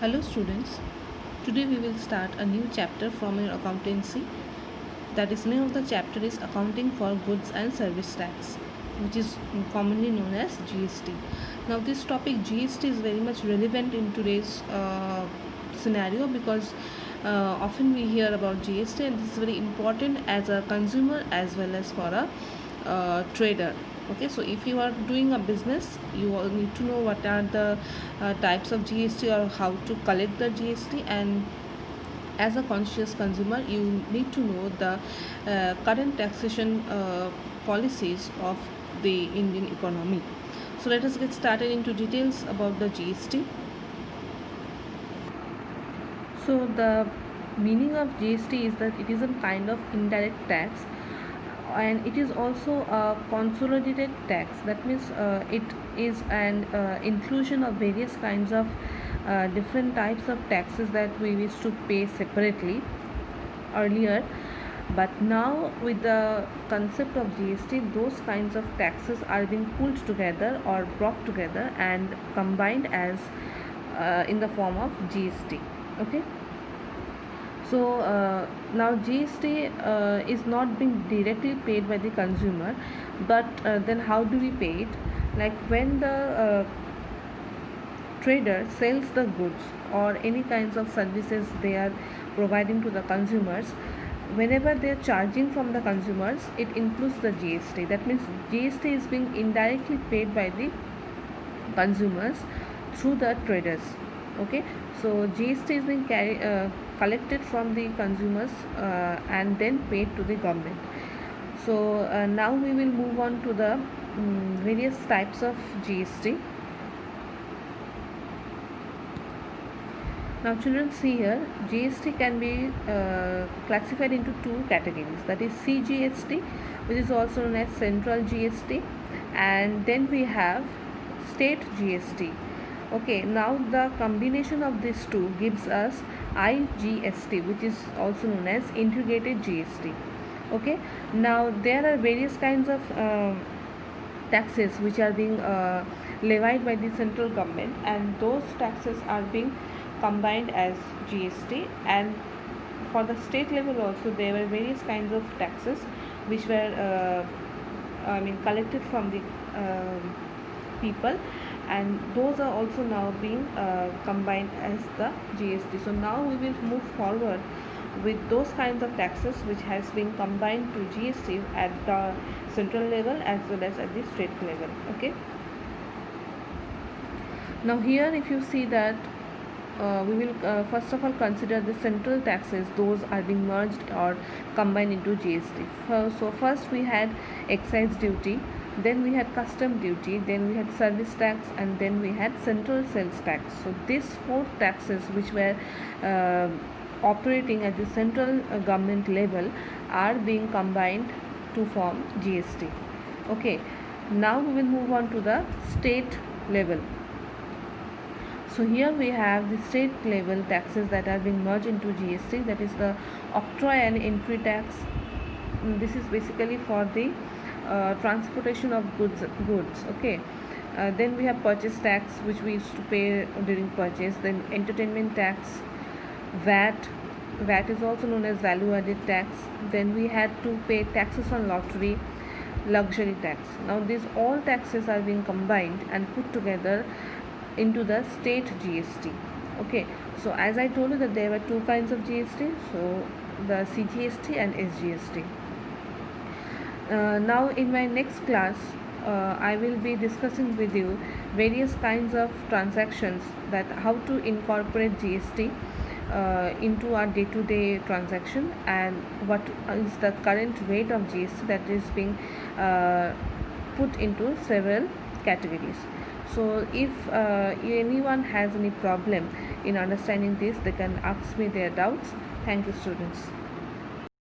Hello students, today we will start a new chapter from your accountancy. That is, name of the chapter is Accounting for Goods and Service Tax, which is commonly known as GST. Now this topic GST is very much relevant in today's scenario because often we hear about GST, and this is very important as a consumer as well as for a trader. Okay, so if you are doing a business, you all need to know what are the types of GST or how to collect the GST, and as a conscious consumer you need to know the current taxation policies of the Indian economy. So let us get started into details about the GST. So the meaning of GST is that it is a kind of indirect tax, and it is also a consolidated tax. That means it is an inclusion of various kinds of different types of taxes that we used to pay separately earlier, but now with the concept of GST, those kinds of taxes are being pulled together or brought together and combined as in the form of GST. Okay, so now GST is not being directly paid by the consumer, but then how do we pay it? Like when the trader sells the goods or any kinds of services they are providing to the consumers, whenever they are charging from the consumers, it includes the GST. That means GST is being indirectly paid by the consumers through the traders. Okay, so GST is being collected from the consumers and then paid to the government. So now we will move on to the various types of GST. Now children, see here, GST can be classified into two categories, that is CGST, which is also known as Central GST, and then we have State GST. Okay, now the combination of these two gives us IGST, which is also known as Integrated GST. Okay, now there are various kinds of taxes which are being levied by the central government, and those taxes are being combined as GST. And for the state level also there were various kinds of taxes which were collected from the people, and those are also now being combined as the GST. So now we will move forward with those kinds of taxes which has been combined to GST at the central level as well as at the state level. Okay, now here if you see that we will first of all consider the central taxes. Those are being merged or combined into GST. So first we had excise duty, then we had custom duty, then we had service tax, and then we had central sales tax. So these four taxes which were operating at the central government level are being combined to form GST. Okay, now we will move on to the state level. So here we have the state level taxes that are being merged into GST, that is the octroi and entry tax. This is basically for the transportation of goods. Okay, then we have purchase tax, which we used to pay during purchase, then entertainment tax, VAT is also known as value added tax. Then we had to pay taxes on lottery, luxury tax. Now these all taxes are being combined and put together into the state GST. Okay, so as I told you that there were two kinds of GST, so the CGST and SGST. Now in my next class I will be discussing with you various kinds of transactions, that how to incorporate GST into our day-to-day transaction, and what is the current rate of GST that is being put into several categories. So if anyone has any problem in understanding this, they can ask me their doubts. Thank you, students.